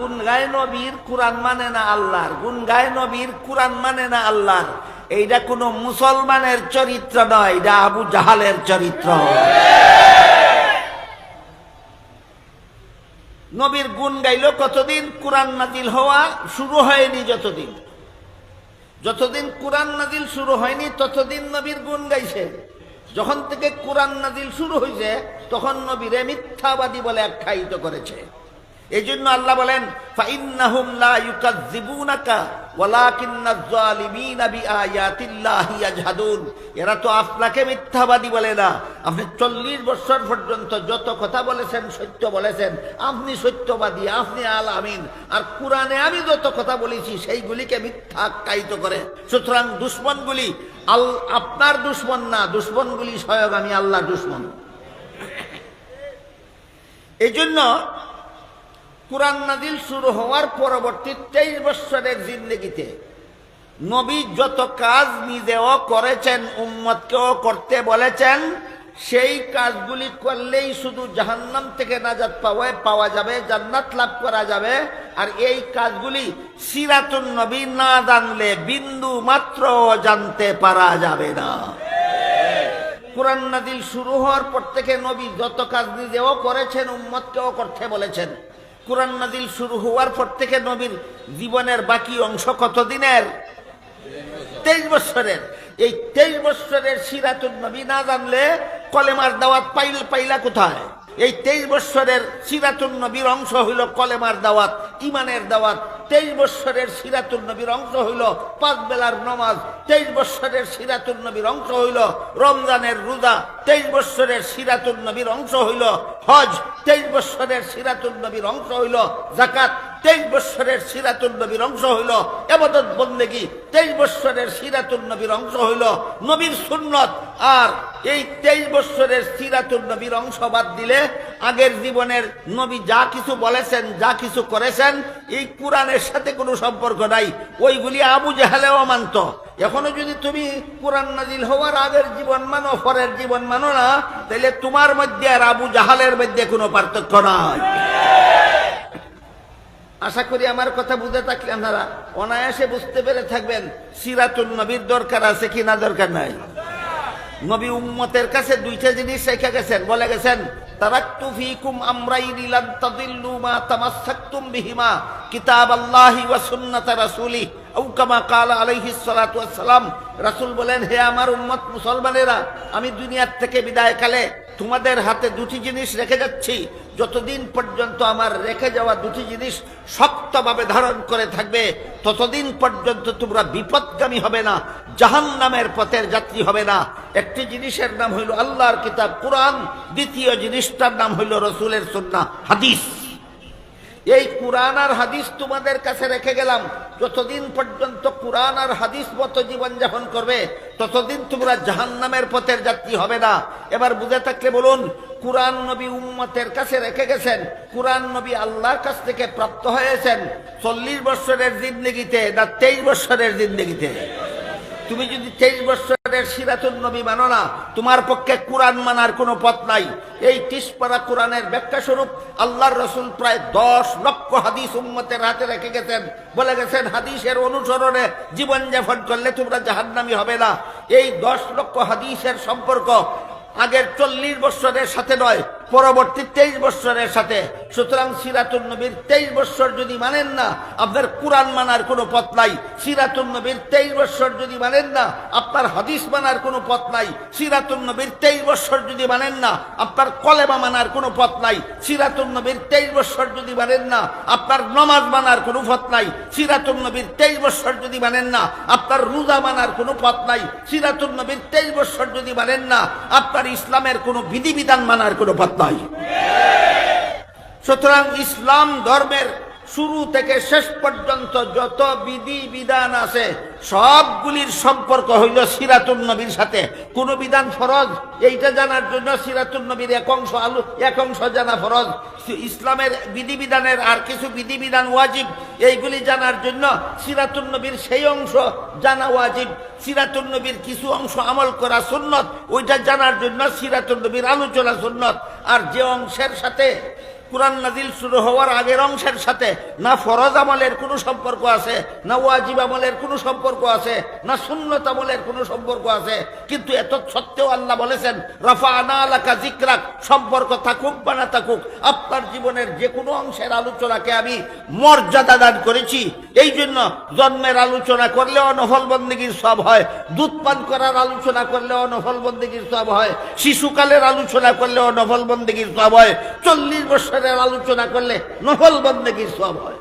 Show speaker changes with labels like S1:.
S1: গুণ গায় নবীর, কোরআন মানে না আল্লাহর, গুণ গায় নবীর, কোরআন মানে না আল্লাহর, এইটা কোনো মুসলমানের চরিত্র নয়, এটা আবু জাহালের চরিত্র। নবীর গুণ গাইল কতদিন? কোরআন নাজিল হওয়া শুরু হয়নি যতদিন কোরআন নাজিল শুরু হয়নি ততদিন নবীর গুণ গাইছে। যখন থেকে কোরআন নাজিল শুরু হয়েছে তখন নবীরে মিথ্যাবাদী বলে আখ্যায়িত করেছে। এই জন্য আল্লাহ বলেন, ফাইন্নাহুম লা ইউকাযযিবুনাকা ওয়ালাকিন্নাজ যালিমিনা বিআয়াতিল্লাহি ইয়াজহাদুন। এরা তো আপনাকে মিথ্যাবাদী বলে না, আপনি 40 বছর পর্যন্ত যত কথা বলেছেন সত্য বলেছেন, আপনি সত্যবাদী, আপনি আল আমিন। আর কোরআনে আমি যত কথা বলেছি সেইগুলিকে মিথ্যা আখ্যায়িত করে। সুতরাং দুশমনগুলি আপনার দুশমন না, দুশমনগুলি স্বয়ং আমি আল্লাহর দুশমন। এই জন্য কোরআন নাজিল শুরু হওয়ার পরবর্তী 23 বছরের জিন্দেগিতে নবী যত কাজ নিজেও করেছেন, উম্মতকেও করতে বলেছেন, সেই কাজগুলি করলেই শুধু জাহান্নাম থেকে নাজাত পাওয়া যাবে, জান্নাত লাভ করা যাবে। আর এই কাজগুলি সিরাতুন নবী না জানলে বিন্দু মাত্র জানতে পারা যাবে না। কোরআন নাজিল শুরু হওয়ার পর থেকে নবী যত কাজ নিজেও করেছেন, উম্মতকেও করতে বলেছেন। কোরআন নাজিল শুরু হওয়ার পর থেকে নবীর জীবনের বাকি অংশ কতদিনের? 23 বছরের। এই 23 বছরের সিরাতুন নবী না জানলে কলেমার দাওয়াত পাইলা কোথায়? এই 23 বছরের সিরাতুন নবীর অংশ হইল কলেমার দাওয়াত, ইমানের দাওয়াত। 23 বছরের সিরাতুন নবীর অংশ হইল 5 বেলার নামাজ। 23 বছরের সিরাতুন নবীর অংশ হইল রমজানের রোজা। 23 বছরের সিরাতুন নবীর অংশ হইল হজ। 23 বছরের সিরাতুন নবীর অংশ হইল যাকাত। 23 বছরের সিরাতুন নবীর অংশ হইল ইবাদত বন্দেগী। 23 বছরের সিরাতুন নবীর অংশ হইল নবীর সুন্নত। আর এই 23 বছরের সিরাতুন নবীর অংশ বাদ দিলে আগের জীবনের নবী যা কিছু বলেছেন, যা কিছু করেছেন, এই কোরআনের সাথে কোনো সম্পর্ক নাই। ওইগুলি আবু জাহেলেও মানত। এখনো যদি তুমি কোরআন নাজিল হওয়ার আগের জীবন মানো, পরের জীবন মানো না, তাহলে তোমার মধ্যে আর আবু জাহালের মধ্যে কোনো পার্থক্য নাই। আশা করি আমার কথা বুঝে থাকলে আপনারা অনায়াসে বুঝতে পেরে থাকবেন সিরাতুন নবীর দরকার আছে কি না দরকার নাই। নবী উম্মতের কাছে দুইটা জিনিস রেখে গেছেন, বলে গেছেন, তারাকতু ফীকুম আমরাইনি লান তাদিল্লু মা তামাসসাকতুম বিহিমা কিতাবাল্লাহি ওয়া সুন্নাত রাসূলি আও কামা ক্বালা আলাইহিস সালাতু ওয়াস সালাম। রাসূল বলেন, হে আমার উম্মত মুসলমানেরা, আমি দুনিয়ার থেকে বিদায়কালে তোমাদের হাতে দুটি জিনিস রেখে যাচ্ছি। যতদিন পর্যন্ত আমার রেখে যাওয়া দুটি জিনিস শক্তভাবে ধারণ করে থাকবে, ততদিন পর্যন্ত তোমরা বিপদগামী হবে না, জাহান্নামের পথের যাত্রী হবে না। একটি জিনিসের নাম হইল আল্লাহর কিতাব কোরআন, দ্বিতীয় জিনিসটার নাম হইল রাসূলের সুন্নাহ হাদিস। এই কোরআন আর হাদিস তোমাদের কাছে রেখে গেলাম। যতদিন পর্যন্ত কোরআন আর হাদিস মতো জীবন যাপন করবে, ততদিন তোমরা জাহান্নামের পথের যাত্রী হবে না। এবার বুঝে থাকলে বলুন, কোরআন নবী উম্মতের কাছে রেখে গেছেন, কোরআন নবী আল্লাহর কাছ থেকে প্রাপ্ত হয়েছেন 40 বছরের জিন্দেগিতে না 23 বছরের জিন্দেগিতে? তুমি যদি 23 বছরের সিরাতুন নবী মানো না, তোমার পক্ষে কোরআন মানার কোনো পথ নাই। এই 30 পারা কোরআনের ব্যাখ্যা স্বরূপ আল্লাহর রাসূল প্রায় 10 লক্ষ হাদিস উম্মতের হাতে রেখে গেছেন। বলে গেছেন, হাদিসের অনুসরণে জীবন যাপন করলে তোমরা জাহান্নামী হবে না। এই 10 লক্ষ হাদিসের সম্পর্ক আগের 40 বছরের সাথে নয়, পরবর্তী 23 বছরের সাথে। সুতরাং সিরাতুন নবীর 23 বছর যদি মানেন না, আপনার কোরআন মানার কোনো পথ নাই। সিরাতুন নবীর 23 বছর যদি মানেন না, আপনার হাদিস মানার কোনো পথ নাই। সিরাতুন নবীর 23 বছর যদি মানেন না, আপনার কলেমা মানার কোনো পথ নাই। সিরাতুন নবীর 23 বছর যদি মানেন না, আপনার নামাজ মানার কোনো পথ নাই। সিরাতুন নবীর 23 বছর যদি মানেন না, আপনার রোজা মানার কোনো পথ নাই। সিরাতুন নবীর 23 বছর যদি মানেন না, আপনার ইসলামের কোনো বিধিবিধান মানার কোনো পথ নাই। সুতরাং ইসলাম ধর্মের শুরু থেকে শেষ পর্যন্ত যত বিধি বিধান আছে, সবগুলির সম্পর্ক হইল সিরাতুন নবীর সাথে। কোন বিধান ফরজ, এইটা জানার জন্য সিরাতুন নবীর এক অংশ জানা ফরজ। ইসলামের বিধিবিধানের আর কিছু বিধিবিধান ওয়াজিব, এইগুলি জানার জন্য সিরাতুন নবীর সেই অংশ জানা ওয়াজিব। সিরাতুন নবীর কিছু অংশ আমল করা সুন্নত, ওইটা জানার জন্য সিরাতুন নবীর আলোচনা সুন্নত। আর যে অংশের সাথে কোরআন নাজিল শুরু হওয়ার আগের অংশের সাথে না ফরজ আমলের কোনো সম্পর্ক আছে, না ওয়াজিব আমলের কোনো সম্পর্ক আছে, না সুন্নত আমলের কোনো সম্পর্ক আছে। কিন্তু এত সত্ত্বেও আল্লাহ বলেছেন রাফা'না লাকা যিকরাক, সম্পর্ক থাকুক বা না থাকুক, আপনার জীবনের যে কোনো অংশের আলোচনাকে আমি মর্যাদা দান করেছি। এই জন্য জন্মের আলোচনা করলেও নফল বন্দেগীর সব হয়, দুধ পান করার আলোচনা করলেও নফল বন্দেগীর সব হয়, শিশুকালের আলোচনা করলেও নফল বন্দেগীর সব হয়, 40 বছরের আলোচনা করলে নফল বন্দেগীর সব হয়।